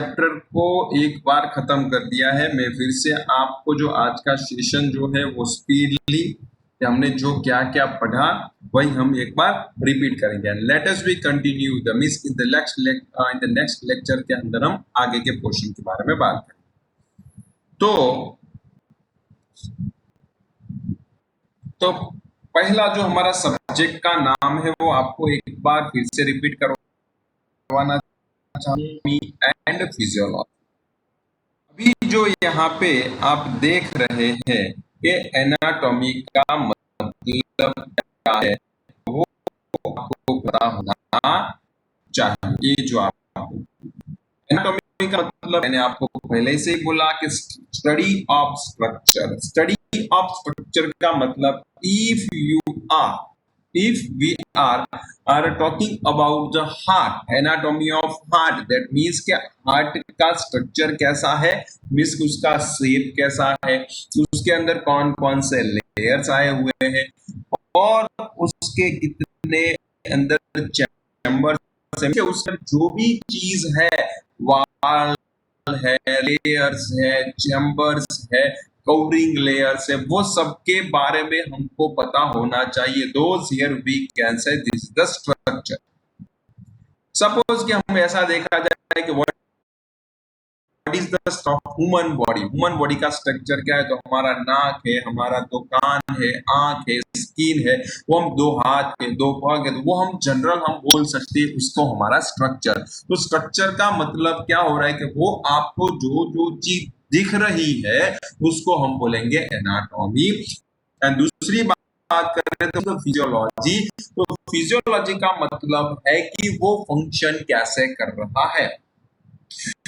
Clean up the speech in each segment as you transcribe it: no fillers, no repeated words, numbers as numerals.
Chapter को एक बार खत्म कर दिया है। मैं फिर से आपको जो आज का सेशन जो है वो स्पीडली हमने जो क्या क्या पढ़ा वही हम एक बार रिपीट करेंगे। Let us B continue the miss in the next lecture के अंदर हम आगे के पोर्शन के बारे में बात करेंगे। तो पहला जो हमारा सब्जेक्ट का नाम है वो आपको एक बार फिर से रिपीट करवाना एंड फिजियोलॉजी। अभी जो यहाँ पे आप देख रहे हैं कि एनाटॉमी का मतलब क्या है वो आपको पता होना चाहिए। जो आपको एनाटॉमी का मतलब मैंने आपको पहले से ही बोला कि study of structure. Study of structure का मतलब if we are talking about the heart, anatomy of heart, that means कि हार्ट का स्ट्रक्चर कैसा है, मीन्स उसका शेप कैसा है, उसके अंदर कौन कौन से लेयर्स आए हुए हैं और उसके कितने अंदर चैम्बर्स है, उसका जो भी चीज है, वाल है, लेयर्स है, चैम्बर्स है, कवरिंग लेयर्स है, वो सबके बारे में हमको पता होना चाहिए। Those here we can say this is the structure. Suppose कि हम ऐसा देखा जाए कि what is the human body. Human body का स्ट्रक्चर क्या है? तो हमारा नाक है, हमारा दो कान है, आंख है, स्किन है, वो हम दो हाथ है, दो पग है, तो वो हम जनरल हम बोल सकते हैं उसको हमारा स्ट्रक्चर। तो स्ट्रक्चर का मतलब क्या हो रहा है कि वो आपको जो जो चीज दिख रही है उसको हम बोलेंगे एनाटॉमी। एंड दूसरी बात कर रहे थे तो फिजियोलॉजी। तो फिजियोलॉजी का मतलब है कि वो फंक्शन कैसे कर रहा है।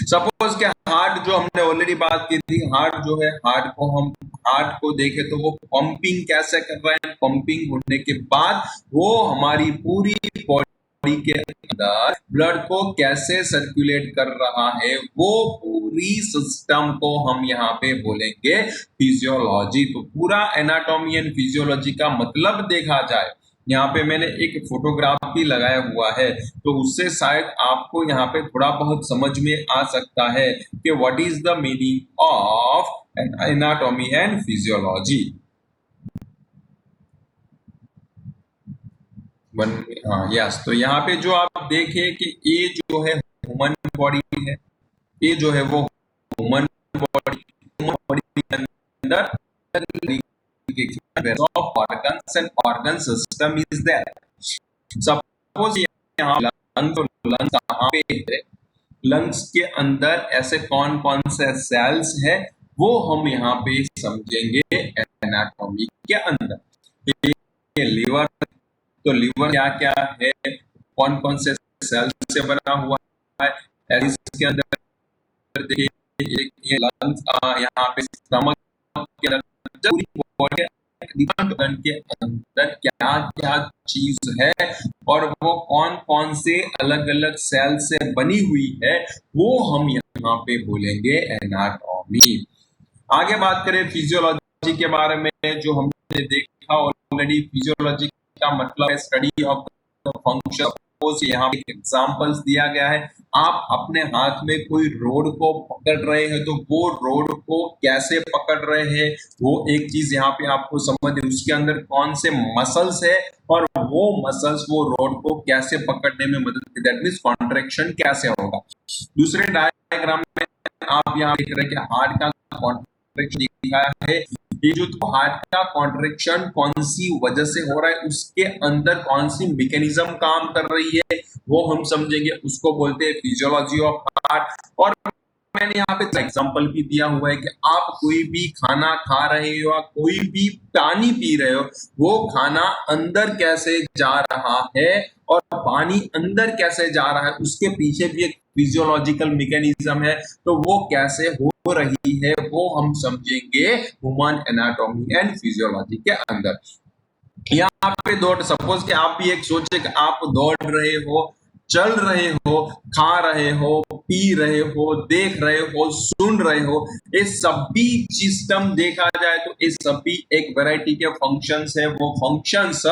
सपोज के हार्ट जो हमने ऑलरेडी बात की थी, हार्ट जो है, हार्ट को देखें तो वो पंपिंग कैसे कर रहा है। पंपिंग होने के बाद वो हमारी पूरी बॉडी के अंदर ब्लड को कैसे सर्कुलेट कर रहा है, वो पूरी सिस्टम को हम यहाँ पे बोलेंगे फिजियोलॉजी। तो पूरा एनाटॉमी एंड फिजियोलॉजी का मतलब देखा जाए, यहाँ पे मैंने एक फोटोग्राफ भी लगाया हुआ है, तो उससे शायद आपको यहाँ पे थोड़ा बहुत समझ में आ सकता है कि what is the meaning of anatomy and physiology. हाँ यस, तो यहाँ पे जो आप देखें कि ये जो है ह्यूमन बॉडी है, ये जो है वो ह्यूमन बॉडी के अंदर of organs and organ system is there. Suppose यहाँ लंग्स कहाँ पे है, लंग्स के अंदर ऐसे कौन कौन से सेल्स है वो हम यहाँ पे समझेंगे एनाटॉमी के अंदर। लिवर, तो लिवर क्या क्या है, कौन कौन से सेल्स से बना हुआ है। इसके अंदर देखिए लंग्स, यहाँ पे स्टमक के अंदर पूरी बॉडी के अंदर क्या क्या चीज है और वो कौन कौन से अलग अलग सेल से बनी हुई है, वो हम यहाँ पे बोलेंगे एनाटॉमी। आगे बात करें फिजियोलॉजी के बारे में, जो हमने देखा ऑलरेडी, फिजियोलॉजी का मतलब है स्टडी ऑफ द फंक्शन। यहाँ पे एग्जांपल्स दिया गया है, आप अपने हाथ में कोई रोड को पकड़ रहे हैं तो वो रोड को कैसे पकड़ रहे हैं, वो एक चीज यहाँ पे आपको समझ है। उसके अंदर कौन से मसल्स है और वो मसल्स वो रोड को कैसे पकड़ने में मदद करते, दैट मींस कॉन्ट्रैक्शन कैसे होगा। दूसरे डायग्राम में आप यहाँ देख रहे हैं कि हार्ट का कॉन्ट्रैक्शन दिखाया है। ये जो हार्ट का कॉन्ट्रैक्शन कौन सी वजह से हो रहा है, उसके अंदर कौन सी मैकेनिज्म काम कर रही है, वो हम समझेंगे, उसको बोलते हैं फिजियोलॉजी ऑफ हार्ट। और मैंने यहाँ पे एग्जांपल भी दिया हुआ है कि आप कोई भी खाना खा रहे हो या कोई भी पानी पी रहे हो, वो खाना अंदर कैसे जा रहा है और पानी अंदर कैसे जा रहा है, उसके पीछे भी एक फिजियोलॉजिकल मैकेनिज्म है, तो वो कैसे हो रही है वो हम समझेंगे ह्यूमन एनाटॉमी एंड फिजियोलॉजी के अंदर। यहाँ पे दौड़, सपोज कि आप भी एक सोचे कि आप दौड़ रहे हो चल रहे हो, खा रहे हो, पी रहे हो, देख रहे हो, सुन रहे हो, ये सभी सिस्टम देखा जाए तो ये सभी एक वैरायटी के फंक्शंस है। वो फंक्शंस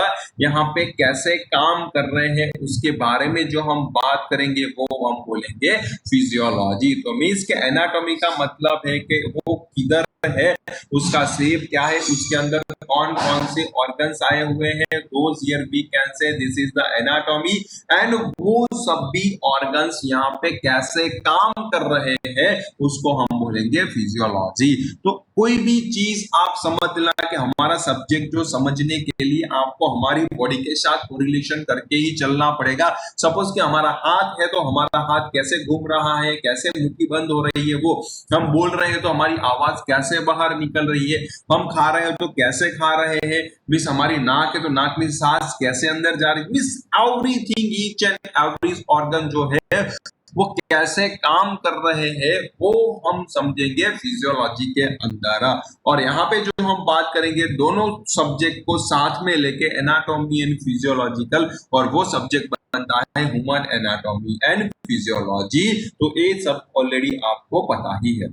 यहाँ पे कैसे काम कर रहे हैं उसके बारे में जो हम बात करेंगे वो हम बोलेंगे फिजियोलॉजी। तो मीन्स के एनाटॉमी का मतलब है कि वो किधर है, उसका शेप क्या है, उसके अंदर कौन कौन से ऑर्गन्स आए हुए हैं, those here we can say this is the anatomy. And वो सभी ऑर्गन्स यहाँ पे कैसे काम कर रहे हैं उसको हम बोलेंगे फिजियोलॉजी। तो कोई भी चीज आप समझ ला कि हमारा सब्जेक्ट जो समझने के लिए आपको हमारी बॉडी के साथ कोरिलेशन करके ही चलना पड़ेगा। सपोज कि हमारा हाथ है तो हमारा हाथ कैसे घूम रहा है, कैसे मुट्ठी बंद हो रही है, वो हम बोल रहे हैं तो हमारी आवाज कैसे बाहर निकल रही है, हम खा रहे हैं तो कैसे खा रहे हैं, मिस हमारी नाक है तो नाक में सांस कैसे अंदर जा रही है, miss everything each and every organ जो है वो कैसे काम कर रहे हैं वो हम समझेंगे फिजियोलॉजी के अंदर। और यहाँ पे जो हम बात करेंगे दोनों सब्जेक्ट को साथ में लेके एनाटॉमी एंड फिजियोलॉजिकल, और वो सब्जेक्ट बनता है ह्यूमन एनाटॉमी एंड फिजियोलॉजी। तो ये सब ऑलरेडी आपको पता ही है।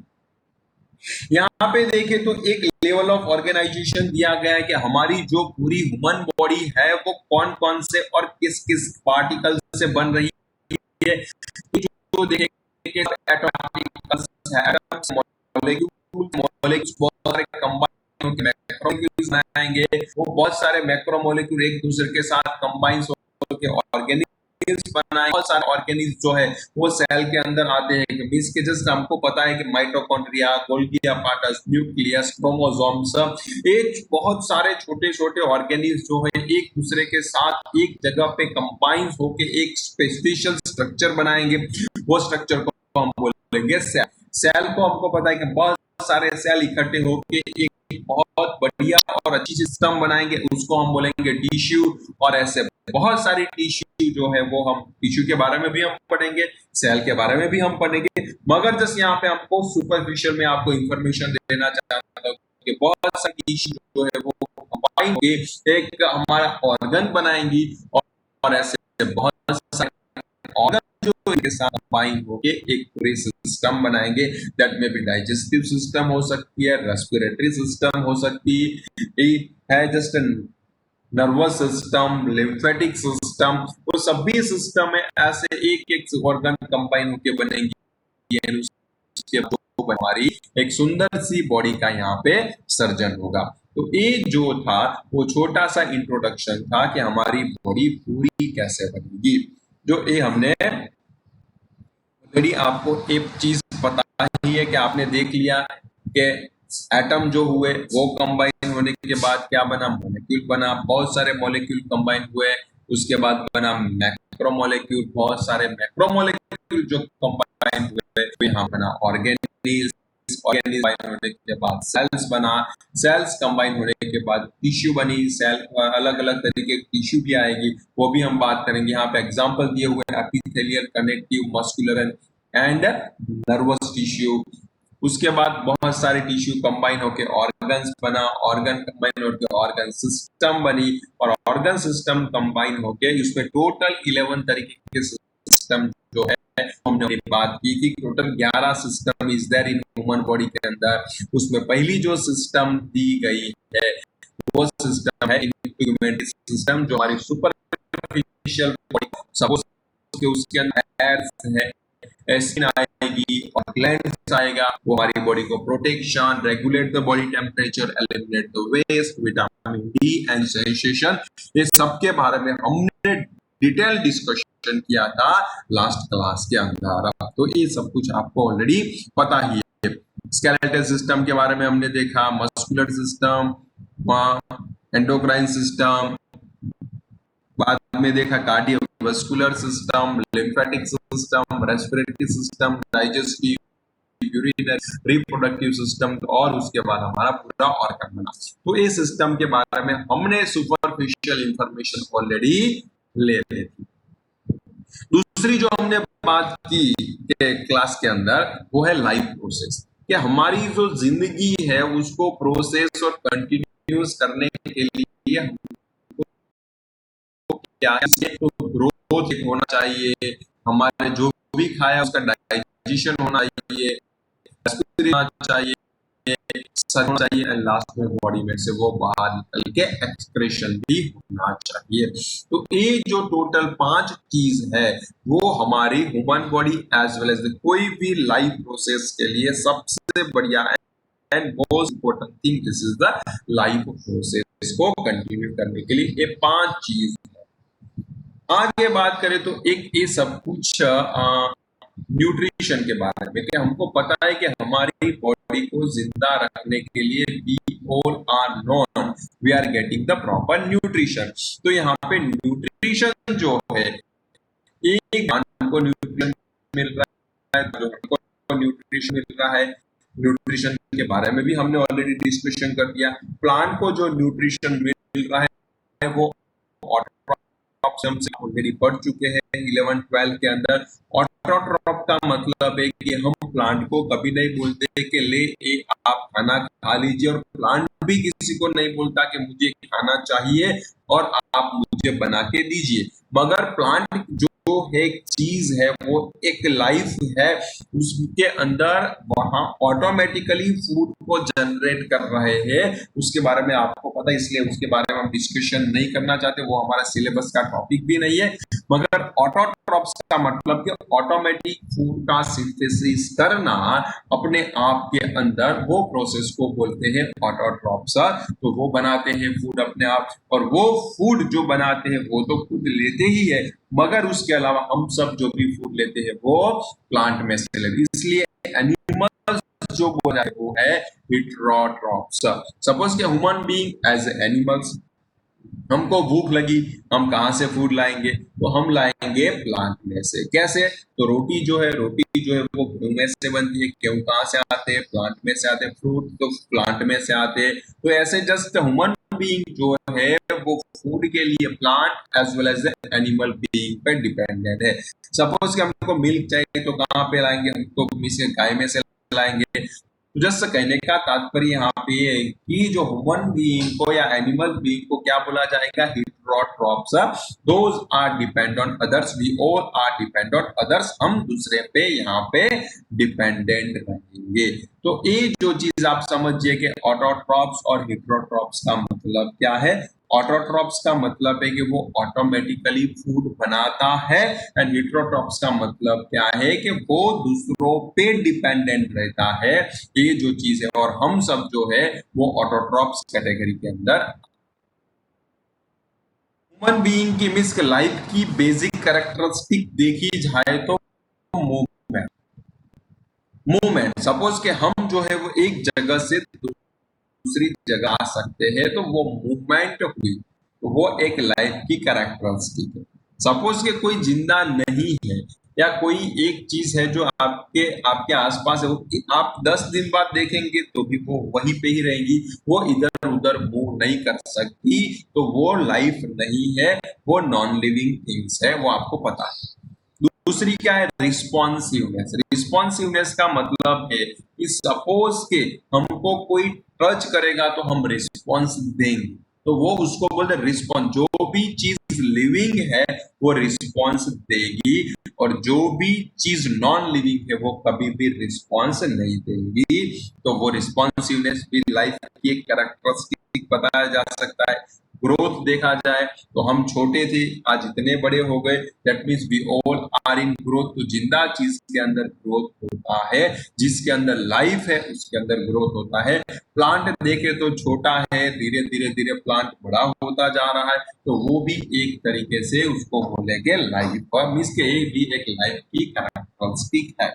यहाँ पे देखें तो एक लेवल ऑफ ऑर्गेनाइजेशन दिया गया है कि हमारी जो पूरी ह्यूमन बॉडी है वो कौन कौन से और किस किस पार्टिकल से बन रही है। तो देखेंगे एटॉमिकल्स है, एटम्स, मॉलिक्यूल्स बहुत सारे कंबाइन होकर मैक्रोमोलेक्यूल्स बनाएंगे। वो बहुत सारे मैक्रोमोलेक्यूल एक दूसरे के साथ कंबाइन होकर ऑर्गेनिक बनाए। बहुत सारे ऑर्गेनिज्म जो है वो सेल के अंदर आते हैं। मींस के जस्ट हमको पता है कि mitochondria, Golgi apparatus, nucleus, chromosomes, एक बहुत सारे छोटे छोटे ऑर्गेनिज्म जो है एक दूसरे के साथ एक जगह पे कंबाइन होके एक स्पेशल स्ट्रक्चर बनाएंगे। वो स्ट्रक्चर को हम बोलेंगे सेल। सेल को हमको पता है कि बहुत सारे सेल इकट्ठे होके एक बहुत बढ़िया और अच्छी सिस्टम बनाएंगे, उसको हम बोलेंगे टिश्यू। और ऐसे बहुत सारी टिश्यू जो है वो हम टिश्यू के बारे में भी हम पढ़ेंगे, सेल के बारे में भी हम पढ़ेंगे। मगर जस्ट यहाँ पे हमको सुपरफिशियल में आपको इंफॉर्मेशन देना चाहता हूँ कि बहुत सारी टिश्यू जो है वो कंबाइन होके एक हमारा ऑर्गन बनाएंगी। और ऐसे बहुत सारे ऑर्गन जो इनके साथ कंबाइन होके एक पूरे सिस्टम बनाएंगे। दैट में भी डाइजेस्टिव सिस्टम हो सकती है, रेस्पिरेटरी सिस्टम हो सकती है, just nervous system, lymphatic system, वो सभी सिस्टम में ऐसे एक एक ऑर्गन कंबाइन होके बनेंगी। उसके बाद हमारी एक सुंदर सी बॉडी का यहाँ पे सर्जन होगा। तो ये जो था वो छोटा सा इंट्रोडक्शन था कि हमारी बॉडी पूरी कैसे बनेगी। जो ये हमने ऑलरेडी आपको एक चीज पता ही है कि आपने देख लिया कि एटम जो हुए वो कंबाइन होने के बाद क्या बना, मॉलिक्यूल बना। बहुत सारे मॉलिक्यूल कंबाइन हुए, उसके बाद बना मैक्रोमोलेक्यूल। बहुत सारे मैक्रोमोलेक्यूल जो कंबाइन हुए तो यहाँ बना ऑर्गेनिज। ऑर्गेनिज होने के बाद सेल्स बना। सेल्स कंबाइन होने के बाद टिश्यू बनी। सेल अलग अलग तरीके की टिश्यू भी आएगी, वो भी हम बात करेंगे। यहाँ पे एग्जांपल दिए हुए हैं epithelial, connective, muscular and nervous tissue. उसके बाद बहुत सारे टिश्यू कंबाइन होके ऑर्गन्स बना। ऑर्गन कंबाइन होके ऑर्गन सिस्टम बनी। और ऑर्गन सिस्टम कंबाइन होके उसमें टोटल 11 तरीके के सिस्टम जो है हमने बात की थी। Total 11 system is there in human body के अंदर। उसमें पहली जो सिस्टम दी गई है वो सिस्टम है इंटीग्यूमेंट्री सिस्टम, जो हमारी सुपरफिशियल बॉडी। सपोज कि उसके अंदर हेयर्स है, स्किन आएगी और ग्लैंड्स आएगा। वो हमारी बॉडी को protection, regulate the body temperature, eliminate the waste, vitamin D and sensation, ये सब के बारे में हमने डिटेल डिस्कशन किया था लास्ट क्लास के अंदर। तो ये सब कुछ आपको ऑलरेडी पता ही है। स्केलेटल सिस्टम के बारे में हमने देखा, मस्कुलर सिस्टम, एंडोक्राइन सिस्टम, बाद में देखा cardiovascular system, lymphatic system, respiratory system, digestive, urinary, reproductive system, और उसके बाद हमारा पूरा ऑर्गन बना। तो इस सिस्टम के बारे में हमने सुपरफिशियल इंफॉर्मेशन ऑलरेडी ले ली थी। दूसरी जो हमने बात की क्लास के अंदर वो है लाइफ प्रोसेस, कि हमारी जो जिंदगी है उसको प्रोसेस और कंटिन्यूस करने के लिए क्या है, इसलिए तो ग्रोथ होना चाहिए, हमारे जो भी खाया उसका डाइजेशन होना चाहिए, होना चाहिए, होना चाहिए, एंड लास्ट में बॉडी में से वो बाहर निकल के एक्सक्रेशन भी होना चाहिए। तो ये जो टोटल 5 चीज है वो हमारी human body as well as कोई भी लाइफ प्रोसेस के लिए सबसे बढ़िया है, and most important thing this is the life process को कंटिन्यू करने के लिए ये 5 चीज है। आगे बात करें तो एक ये सब कुछ न्यूट्रिशन के बारे में, कि हमको पता है कि हमारी बॉडी को जिंदा रखने के लिए we all are known we are getting the proper nutrition. तो यहाँ पे न्यूट्रिशन जो है, एक को न्यूट्रिशन मिल रहा है, जो न्यूट्रिशन मिल रहा है, न्यूट्रिशन के बारे में भी हमने ऑलरेडी डिस्कशन कर दिया। प्लांट को जो न्यूट्रिशन मिल रहा है वो ऑटोट्रॉप से ऑलरेडी पढ़ चुके हैं 11-12 के अंदर। ऑटोट्रॉप का मतलब है कि हम प्लांट को कभी नहीं बोलते कि ले आप खाना खा लीजिए, और प्लांट भी किसी को नहीं बोलता कि मुझे खाना चाहिए और आप मुझे बना के दीजिए, मगर प्लांट जो है चीज है वो एक लाइफ है, उसके अंदर वहां ऑटोमेटिकली फूड को जनरेट कर रहे हैं। उसके बारे में आपको पता है, इसलिए उसके बारे में हम डिस्कशन नहीं करना चाहते, वो हमारा सिलेबस का टॉपिक भी नहीं है। मगर ऑटोट्रॉप्स का मतलब कि ऑटोमेटिक फूड का सिंथेसिस करना अपने आप के अंदर, वो प्रोसेस को बोलते हैं ऑटोट्रॉप्स। तो वो बनाते हैं फूड अपने आप, और वो फूड जो बनाते हैं वो तो खुद लेते ही है, मगर उसके अलावा हम सब जो भी फूड लेते हैं वो प्लांट में से लेते हैं। इसलिए एनिमल्स जो बोला है वो है हेटेरोट्रॉप्स। सपोज के ह्यूमन बीइंग एज एनिमल्स, हमको भूख लगी, हम कहाँ से फूड लाएंगे? तो हम लाएंगे प्लांट में से। कैसे? तो रोटी जो है वो गेहूं में से बनती है। गेहूं कहाँ से आते हैं? प्लांट में से आते हैं। फ्रूट तो प्लांट में से आते हैं। तो ऐसे जस्ट ह्यूमन बीइंग जो है वो फूड के लिए plant as well as animal being पे डिपेंडेंट है। सपोज कि हमको मिल्क चाहिए तो कहाँ पे लाएंगे? हम तो गाय में से लाएंगे। तो जस्ट कहने का तात्पर्य यहाँ पे है कि जो ह्यूमन बीइंग को या एनिमल बीइंग को क्या बोला जाएगा? Heterotrophs. Those are depend on others, we all are depend on others. हम दूसरे पे यहाँ पे डिपेंडेंट रहेंगे। तो ये जो चीज आप समझिए कि ऑटोट्रॉप्स और हेटेरोट्रॉप्स का मतलब क्या है। ऑटोट्रॉप्स का मतलब है कि वो ऑटोमेटिकली फूड बनाता है, एंड हेटेरोट्रॉप्स का मतलब क्या है कि वो दूसरों पे डिपेंडेंट रहता है। ये जो चीज है, और हम सब जो है वो ऑटोट्रॉप्स कैटेगरी के अंदर। ह्यूमन बीइंग की मिस लाइफ की बेसिक कैरेक्टरिस्टिक देखी जाए तो मूवमेंट। सपोज के हम जो है वो एक जगह से दूसरी जगह आ सकते हैं, तो वो मूवमेंट हुई, तो वो एक लाइफ की कैरेक्टरिस्टिक है। सपोज के कोई जिंदा नहीं है, या कोई एक चीज है जो आपके आपके आसपास है, वो आप 10 दिन बाद देखेंगे तो भी वो वहीं पे ही रहेगी, वो इधर उधर मूव नहीं कर सकती, तो वो लाइफ नहीं है, वो नॉन लिविंग थिंग्स है, वो आपको पता है। दूसरी क्या है? रिस्पॉन्सिवनेस। रिस्पॉन्सिवनेस का मतलब है कि सपोज के हमको कोई टच करेगा तो हम रिस्पॉन्स देंगे, तो वो उसको बोलते हैं रिस्पॉन्स। जो भी चीज लिविंग है वो रिस्पॉन्स देगी, और जो भी चीज नॉन लिविंग है वो कभी भी रिस्पॉन्स नहीं देगी। तो वो रिस्पॉन्सिवनेस भी लाइफ की एक कैरेक्टरिस्टिक बताया जा सकता है। ग्रोथ देखा जाए तो हम छोटे थे, आज इतने बड़े हो गए, that means we all are in growth. तो जिंदा चीज के अंदर ग्रोथ होता है, जिसके अंदर लाइफ है उसके अंदर ग्रोथ होता है। प्लांट देखे तो छोटा है, धीरे धीरे धीरे प्लांट बड़ा होता जा रहा है, तो वो भी एक तरीके से उसको बोलेंगे लाइफ। मीन्स के भी एक लाइफ की कैरेक्टरिस्टिक है।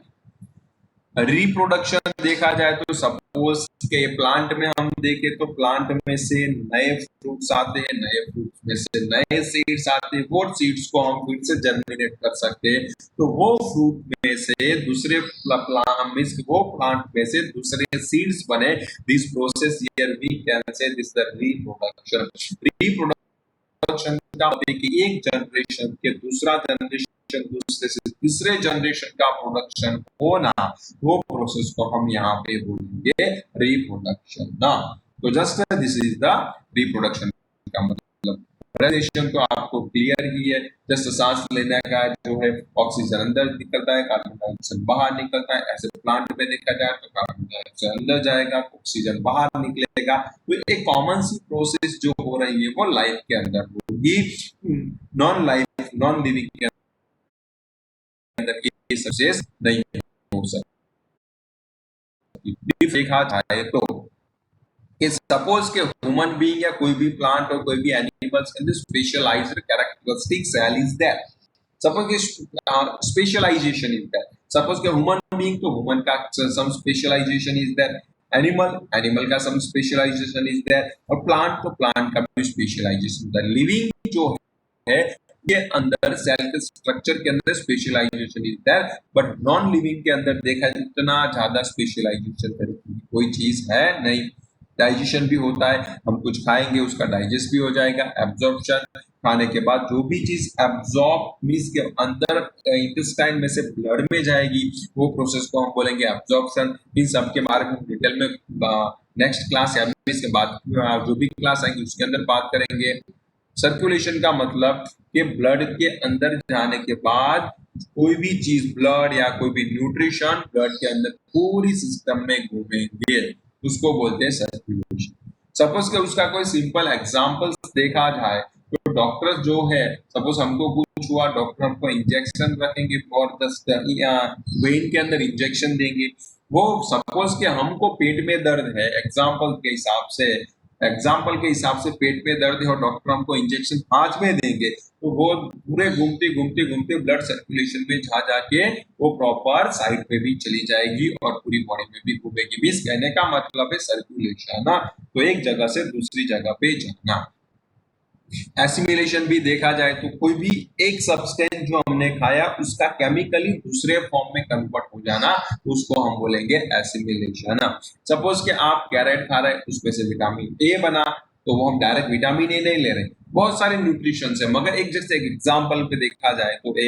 रिप्रोडक्शन देखा जाए तो सपोज के प्लांट में हम देखें तो प्लांट में से नए फ्रूट्स आते हैं, नए फ्रूट्स में से नए सीड्स आते हैं, वो सीड्स को हम फिर से जर्मिनेट कर सकते हैं, तो वो फ्रूट में से दूसरे वो प्लांट में से दूसरे सीड्स बने। This process here we can say this the reproduction. Reproduction का मतलब कि एक जनरेशन के दूसरा जनरेशन, दूसरे से तीसरे जनरेशन का प्रोडक्शन होना, वो प्रोसेस को हम यहाँ पे बोलेंगे रिप्रोडक्शन ना। तो just this is the reproduction का मतलब। रेस्पिरेशन तो आपको क्लियर ही है, जस्ट सांस लेने का जो है ऑक्सीजन अंदर निकलता है, कार्बन डाइऑक्साइड बाहर निकलता है। ऐसे प्लांट में देखा जाए तो कार्बन डाइऑक्साइड अंदर जाएगा, ऑक्सीजन बाहर निकलेगा। तो एक कॉमन सी प्रोसेस जो हो रही है वो लाइफ के अंदर होगी। नॉन लिविंग के अंदर ये सक्सेस नहीं हो सकती। देखा जाए तो सपोज के ह्यूमन बीइंग या कोई भी प्लांट और कोई भी एनिमल्स के अंदर specialised characteristic cell is there. Suppose के स्पेशलाइजेशन इज देयर। सपोज के ह्यूमन बीइंग तो ह्यूमन का some specialisation is there, animal का सम स्पेशलाइजेशन इज देयर, और प्लांट तो प्लांट का भी स्पेशलाइजेशन इज देयर। लिविंग जो है ये अंदर सेल के स्ट्रक्चर के अंदर specialisation is there, but non living के अंदर देखा इतना ज्यादा स्पेशलाइजेशन करके कोई चीज है नहीं। डाइजेशन भी होता है, हम कुछ खाएंगे उसका डाइजेस्ट भी हो जाएगा। एब्जॉर्प्शन, खाने के बाद जो भी चीज एब्जॉर्ब मींस के अंदर इंटेस्टाइन में से ब्लड में जाएगी, वो प्रोसेस को हम बोलेंगे एब्जॉर्प्शन। इन सब के बारे में डिटेल में नेक्स्ट क्लास या इसके बाद जो भी क्लास आएंगे उसके अंदर बात करेंगे। सर्कुलेशन का मतलब कि ब्लड के अंदर जाने के बाद कोई भी चीज, ब्लड या कोई भी न्यूट्रिशन ब्लड के अंदर पूरी सिस्टम में घूमेंगे, उसको बोलते हैं सर्कुलेशन। सपोज के उसका कोई सिंपल एग्जांपल देखा जाए तो डॉक्टर जो है, सपोज हमको कुछ हुआ, डॉक्टर हमको इंजेक्शन रखेंगे फॉर द वेन के अंदर इंजेक्शन देंगे। वो सपोज के हमको पेट में दर्द है, एग्जाम्पल के हिसाब से पेट में दर्द है और डॉक्टर हमको इंजेक्शन हाथ में देंगे, तो वो पूरे घूमते घूमते घूमते ब्लड सर्कुलेशन में जा जाके वो प्रॉपर साइड पे भी चली जाएगी और पूरी बॉडी में भी घूमेगी। मीन्स कहने का मतलब है सर्कुलेशन ना, तो एक जगह से दूसरी जगह पे जाना। एसिमिलेशन भी देखा जाए तो कोई भी एक सब्सटेंस जो हमने खाया उसका केमिकली दूसरे फॉर्म में कन्वर्ट हो जाना, उसको हम बोलेंगे एसिमिलेशन। सपोज कि आप कैरेट खा रहे हैं, उसमें से विटामिन ए बना, तो वो हम डायरेक्ट विटामिन ए नहीं ले रहे, बहुत सारे न्यूट्रिशन है, मगर एक जैसे एक एग्जाम्पल पे देखा जाए तो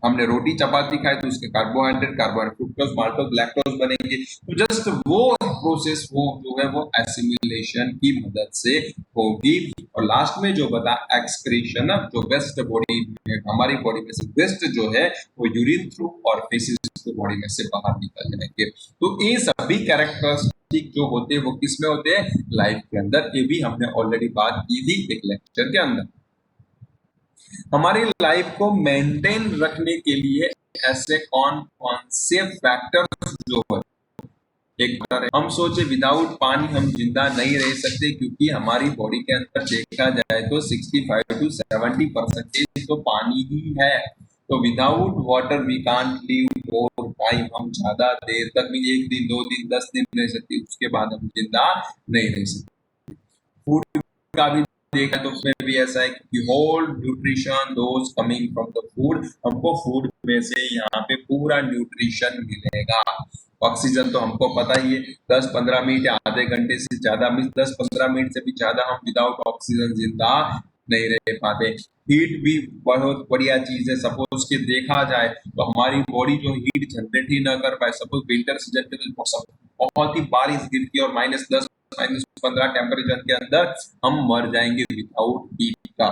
हमने रोटी चपाती खाई तो उसके कार्बोहाइड्रेट, फ्रुक्टोज, माल्टोज, लैक्टोज बनेंगे। तो जस्ट वो प्रोसेस वो जो है वो एसिमिलेशन की मदद से होगी। और लास्ट में जो बता एक्सक्रीशन, जो वेस्ट बॉडी में, हमारी बॉडी में से वेस्ट जो है वो यूरिन थ्रू और फेसिस थ्रू बॉडी में से बाहर निकल जाएंगे। तो ये सभी कैरेक्टरिस्टिक जो होते हैं वो किसमें होते हैं, लाइफ के अंदर। ये भी हमने ऑलरेडी बात की थी एक लेक्चर के अंदर। हमारी लाइफ को मेंटेन रखने के लिए ऐसे कौन कौन से फैक्टर्स जो है, एक हम सोचे विदाउट पानी हम जिंदा नहीं रह सकते, क्योंकि हमारी बॉडी के अंदर देखा जाए तो 65 to 70% तो पानी ही है। तो without water we can't live for time, हम ज्यादा देर तक भी 1 दिन 2 दिन 10 दिन रह सकते, उसके बाद हम जिंदा नहीं रह सकते। फूड का भी देखा तो उसमें भी ऐसा है कि whole nutrition those coming from the food, हमको फूड में से यहाँ पे पूरा न्यूट्रिशन मिलेगा। ऑक्सीजन तो हमको पता ही है, 10-15 मिनट या आधे घंटे से ज्यादा, 10-15 मिनट से भी ज्यादा हम विदाउट ऑक्सीजन जिंदा नहीं रह पाते। हीट भी बहुत बढ़िया चीज है। सपोज के देखा जाए तो हमारी बॉडी जो हीट जनरेट ही ना कर पाए, सपोज विंटर सीजन के बहुत ही बारिश गिरती है और -10 -15 टेम्परेचर के अंदर हम मर जाएंगे विदाउट हीट का,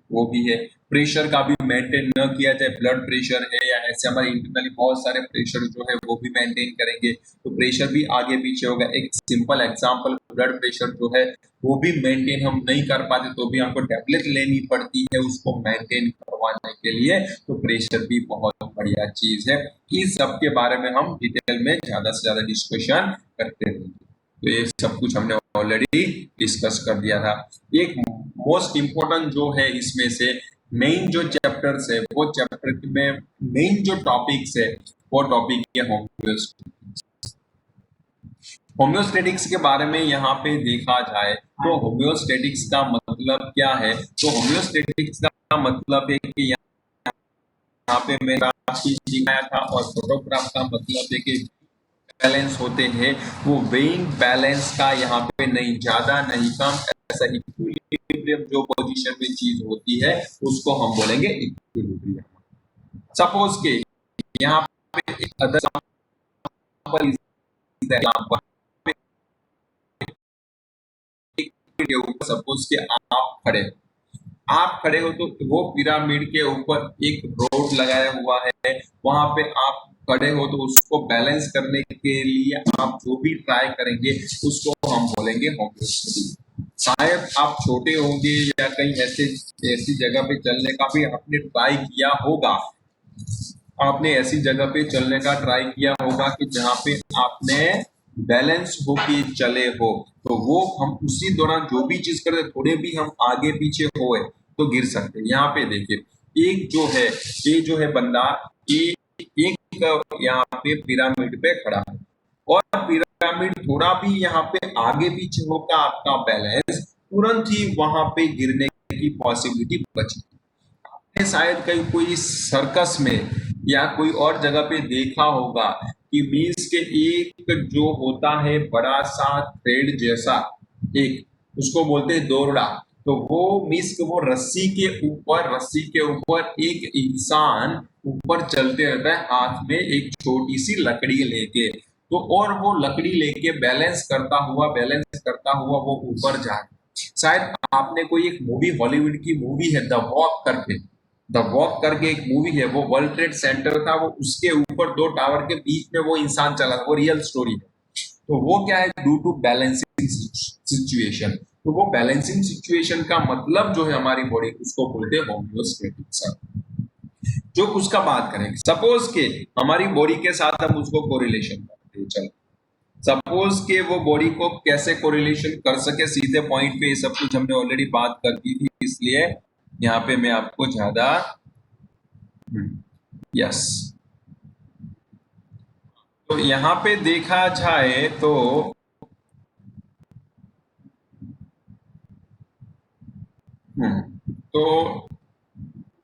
वो भी है। प्रेशर का भी मेंटेन न किया जाए, ब्लड प्रेशर है या ऐसे हमारे इंटरनली बहुत सारे प्रेशर जो है वो भी मेंटेन करेंगे, तो प्रेशर भी आगे पीछे होगा। एक सिंपल एग्जांपल, ब्लड प्रेशर जो है वो भी मेंटेन हम नहीं कर पाते तो भी हमको टैबलेट लेनी पड़ती है उसको मेंटेन करवाने के लिए। तो प्रेशर भी बहुत बढ़िया चीज है। इस सब के बारे में हम डिटेल में ज्यादा से ज्यादा डिस्कशन करते रहेंगे। तो ये सब कुछ हमने ऑलरेडी डिस्कस कर दिया था। एक मोस्ट इम्पोर्टेंट जो है इसमें से मेन जो चैप्टर्स है, वो चैप्टर में मेन जो टॉपिक्स है वो टॉपिक है होम्योस्टैटिक्स। होम्योस्टैटिक्स के बारे में यहाँ पे देखा जाए तो होम्योस्टैटिक्स का मतलब क्या है, तो होम्योस्टैटिक्स का मतलब है कि यहाँ पे मैंने सिखाया था, और फोटोग्राफ का मतलब है कि बैलेंस होते हैं, वो वेइंग बैलेंस का यहाँ पे नहीं ज्यादा नहीं कम, ऐसा इक्विलिब्रियम जो पोजीशन में चीज होती है उसको हम बोलेंगे इक्विलिब्रियम। सपोज के यहाँ पे एक अदर एग्जांपल, सपोज के आप खड़े, आप खड़े हो तो वो पिरामिड के ऊपर एक रोड लगाया हुआ है, वहां पे आप खड़े हो तो उसको बैलेंस करने के लिए आप जो भी ट्राई करेंगे उसको हम बोलेंगे होम्योस्टेटिक। शायद आप छोटे होंगे या कहीं ऐसे ऐसी जगह पे चलने का भी आपने ट्राई किया होगा, आपने ऐसी जगह पे चलने का ट्राई किया होगा कि जहाँ पे आपने बैलेंस होके चले हो, तो वो हम उसी दौरान जो भी चीज करते थोड़े भी हम आगे पीछे होए तो गिर सकते हैं। यहाँ पे देखिए ये जो है बंदा, ये एक यहाँ पे पिरामिड पे खड़ा है और पिरामिड थोड़ा भी यहाँ पे आगे पीछे होगा आपका बैलेंस तुरंत ही वहां पे गिरने की पॉसिबिलिटी बची। शायद कहीं कोई सर्कस में या कोई और जगह पे देखा होगा कि मीन्स के एक जो होता है बड़ा सा थ्रेड जैसा, एक उसको बोलते हैं दोरड़ा, तो वो मीन्स के वो रस्सी के ऊपर एक इंसान ऊपर चलते रहता है हाथ में एक छोटी सी लकड़ी लेके, तो और वो लकड़ी लेके बैलेंस करता हुआ वो ऊपर जाए। शायद आपने कोई एक मूवी, हॉलीवुड की मूवी है द वॉक करके एक मूवी है, वो वर्ल्ड ट्रेड सेंटर था, वो उसके ऊपर दो टावर के बीच में वो इंसान चला, वो रियल स्टोरी है। तो वो क्या है, ड्यू टू बैलेंसिंग सिचुएशन। तो वो बैलेंसिंग सिचुएशन का मतलब जो है हमारी बॉडी, उसको बोलते हैं होम्योस्टेटिक सर। जो उसका बात करेंगे, सपोज के हमारी बॉडी के साथ हम उसको कोरिलेशन करते हैं, चलो सपोज के वो बॉडी को कैसे कोरिलेशन कर सके सीधे पॉइंट पे, ये सब कुछ हमने ऑलरेडी बात कर दी थी, इसलिए यहाँ पे मैं आपको ज्यादा यस। तो यहाँ पे देखा जाए तो तो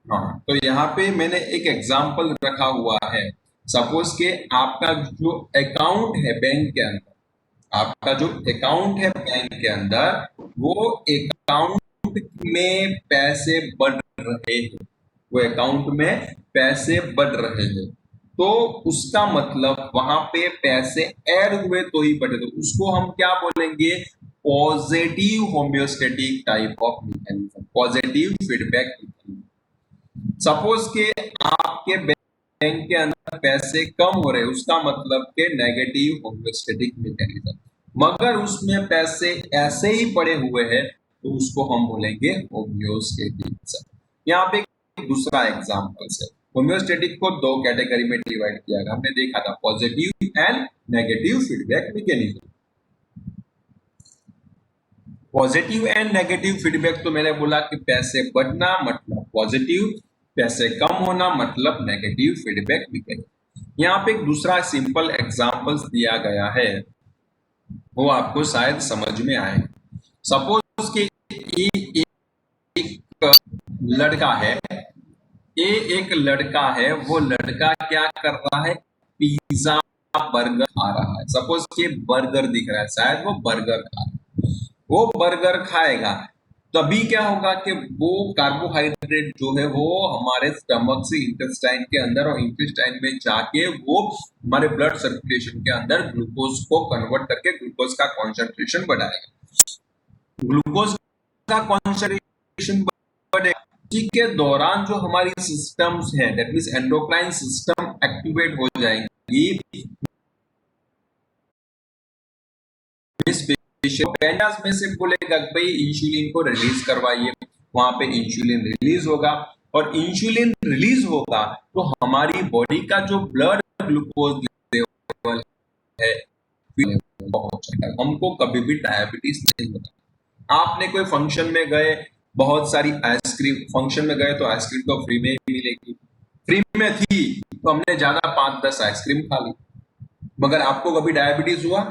हाँ, तो यहाँ पे मैंने एक एग्जांपल रखा हुआ है। सपोज के आपका जो अकाउंट है बैंक के अंदर, आपका जो अकाउंट है बैंक के अंदर, वो अकाउंट में पैसे बढ़ रहे हैं, वो अकाउंट में पैसे बढ़ रहे हैं, तो उसका मतलब वहां पे पैसे ऐड हुए तो ही बढ़े, तो उसको हम क्या बोलेंगे, positive homeostatic type of mechanism, positive feedback mechanism. Suppose के आपके बैंक के अंदर पैसे कम हो रहे, उसका मतलब के नेगेटिव होम्योस्टेटिक मैकेनिज्म, मगर उसमें पैसे ऐसे ही पड़े हुए हैं तो उसको हम बोलेंगे होम्योस्टेटिक। यहाँ पे दूसरा एग्जांपल है, होम्योस्टेटिक को दो कैटेगरी में डिवाइड किया गया, हमने देखा था positive and negative feedback mechanism. Positive and negative feedback तो मैंने बोला कि पैसे बढ़ना मतलब पॉजिटिव, पैसे कम होना मतलब नेगेटिव फीडबैक मैकेनिज्म। यहाँ पे एक दूसरा सिंपल एग्जांपल दिया गया है, वो आपको शायद समझ में आए। सपोज कि एक लड़का है, ये एक लड़का है, वो लड़का क्या कर रहा है, पिज्जा बर्गर खा रहा है। सपोज कि बर्गर दिख रहा है, शायद वो बर्गर खा रहा है, वो बर्गर खाएगा, तभी क्या होगा कि वो कार्बोहाइड्रेट जो है वो हमारे स्टमक से इंटेस्टाइन के अंदर, और इंटेस्टाइन में जाके वो हमारे ब्लड सर्कुलेशन के अंदर ग्लूकोज को कन्वर्ट करके ग्लूकोज का कॉन्सेंट्रेशन बढ़ाएगा। ग्लूकोज का कॉन्सेंट्रेशन बढ़ेगा, इसी के दौरान जो हमारी सिस्टम्स है, that means endocrine system activate हो जाएंगी, पैंक्रियाज में से बोलेगा भाई इंसुलिन को रिलीज करवाइए, वहां पे इंसुलिन रिलीज होगा, और इंसुलिन रिलीज होगा तो हमारी बॉडी का जो ब्लड ग्लूकोज लेवल है हमको कभी भी डायबिटीज नहीं होता। आपने कोई फंक्शन में गए, बहुत सारी आइसक्रीम, फंक्शन में गए तो आइसक्रीम तो फ्री में ही मिलेगी, फ्री में थी तो हमने ज्यादा 5-10 आइसक्रीम खा ली, मगर आपको कभी डायबिटीज हुआ?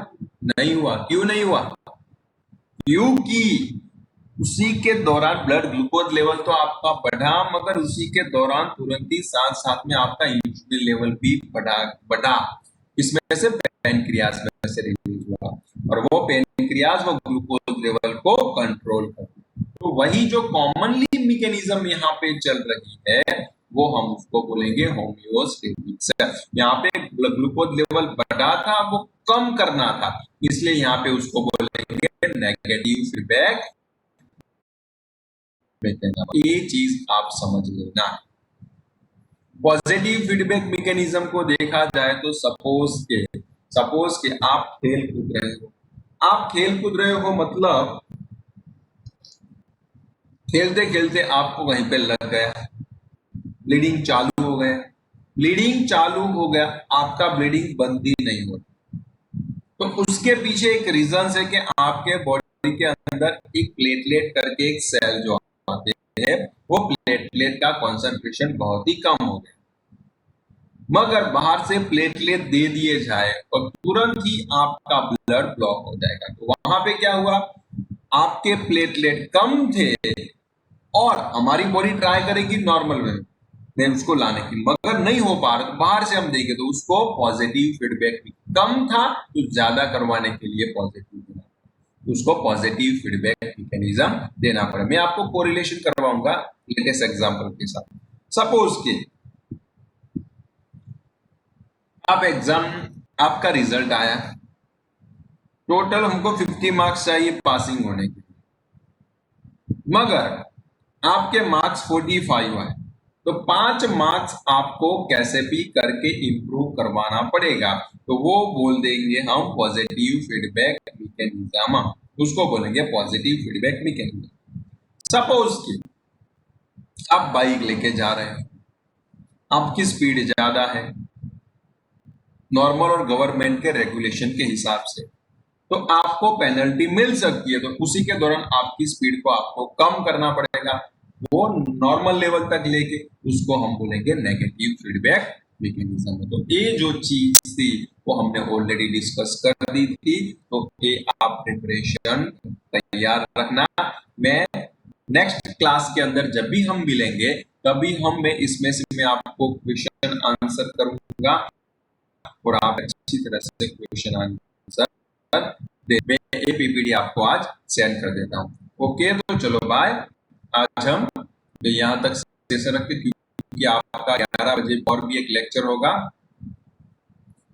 नहीं हुआ। क्यों नहीं हुआ? क्योंकि उसी के दौरान ब्लड ग्लूकोज लेवल तो आपका बढ़ा, मगर उसी के दौरान तुरंत ही साथ साथ में आपका इंसुलिन लेवल भी बढ़ा, इसमें से पैनक्रियाज में से रिलीज हुआ, और वो पैनक्रियाज वो ग्लूकोज लेवल को कंट्रोल कर। तो वही जो कॉमनली मैकेनिज्म यहाँ पे चल रही है वो हम उसको बोलेंगे होम्योस्टेटिक्स। यहाँ पे ग्लूकोज लेवल बढ़ा था, वो कम करना था, इसलिए यहाँ पे उसको बोलेंगे नेगेटिव फीडबैक मैकेनिज्म, ये चीज आप समझ लेना। पॉजिटिव फीडबैक मैकेनिज्म को देखा जाए तो सपोज के आप खेल कूद रहे हो, आप खेल कूद रहे हो मतलब खेलते खेलते आपको वहीं पे लग गया, ब्लीडिंग चालू हो गया, ब्लीडिंग चालू हो गया, आपका ब्लीडिंग बंद ही नहीं हो, तो उसके पीछे एक रीजन है कि आपके बॉडी के अंदर एक प्लेटलेट करके एक सेल जो आते हैं, वो प्लेटलेट का कॉन्सेंट्रेशन बहुत ही कम हो गया। मगर बाहर से प्लेटलेट दे दिए जाए और तुरंत ही आपका ब्लड ब्लॉक हो जाएगा, तो वहां पे क्या हुआ, आपके प्लेटलेट कम थे और हमारी बॉडी ट्राई करेगी नॉर्मल में उसको लाने की, मगर नहीं हो पा रहा, तो बाहर से हम देखें तो उसको पॉजिटिव फीडबैक, कम था तो ज्यादा करवाने के लिए पॉजिटिव देना, उसको पॉजिटिव फीडबैक मैकेनिज्म देना पड़े। मैं आपको कोरिलेशन करवाऊंगा लेटेस्ट एग्जांपल के साथ। सपोज के आप एग्जाम, आपका रिजल्ट आया, टोटल हमको 50 मार्क्स चाहिए पासिंग होने के लिए, मगर आपके मार्क्स 45 आए, तो 5 मार्क्स आपको कैसे भी करके इंप्रूव करवाना पड़ेगा, तो वो बोल देंगे हम पॉजिटिव फीडबैक मैकेनिज्म, उसको बोलेंगे पॉजिटिव फीडबैक मैकेनिज्म। सपोज कि आप बाइक लेके जा रहे हैं, आपकी स्पीड ज्यादा है नॉर्मल और गवर्नमेंट के रेगुलेशन के हिसाब से, तो आपको पेनल्टी मिल सकती है, तो उसी के दौरान आपकी स्पीड को आपको कम करना पड़ेगा, वो नॉर्मल लेवल तक लेके, उसको हम बोलेंगे नेगेटिव फीडबैक मैकेनिज्म। तो ये जो चीज थी वो हमने ऑलरेडी डिस्कस कर दी थी, तो ये आप प्रिपरेशन तैयार रखना। मैं नेक्स्ट क्लास के अंदर जब भी हम मिलेंगे तभी मैं इसमें से मैं आपको क्वेश्चन आंसर करूंगा और आप अच्छी तरह से क्वेश्चन आंसर मैं ये पीपीटी आपको आज सेंड कर देता हूँ। ओके, तो चलो बाय। आज हम यहाँ तक सेशन रखते, क्योंकि आपका 11 बजे और भी एक लेक्चर होगा,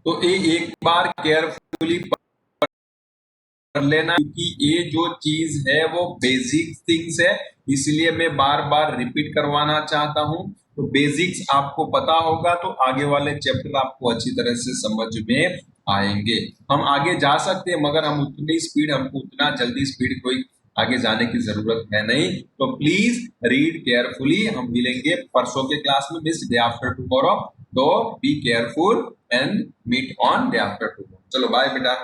तो ये एक बार केयरफुली कर लेना, क्योंकि ये जो चीज है वो बेसिक थिंग्स है, इसलिए मैं बार बार रिपीट करवाना चाहता हूँ। तो बेसिक्स आपको पता होगा तो आगे वाले चैप्टर आपको अच्छी तरह से समझ में आएंगे। हम आगे जा सकते हैं, मगर हम उतनी स्पीड, हमको उतना जल्दी स्पीड कोई आगे जाने की जरूरत है नहीं, तो प्लीज रीड केयरफुली। हम मिलेंगे परसों के क्लास में, मिस डे आफ्टर टुमारो, तो be careful and meet on day after tomorrow. चलो बाय बेटा।